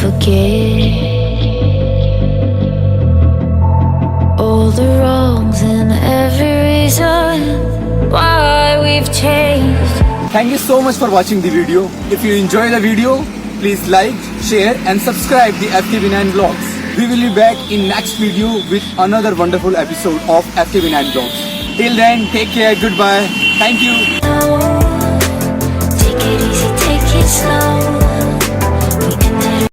forget all the wrongs and every reason why we've changed. Thank you so much for watching the video. If you enjoy the video, please like, share and subscribe the FKB9 Vlogs. We will be back in next video with another wonderful episode of FKB9 Vlogs. Till then, take care, goodbye. Thank you.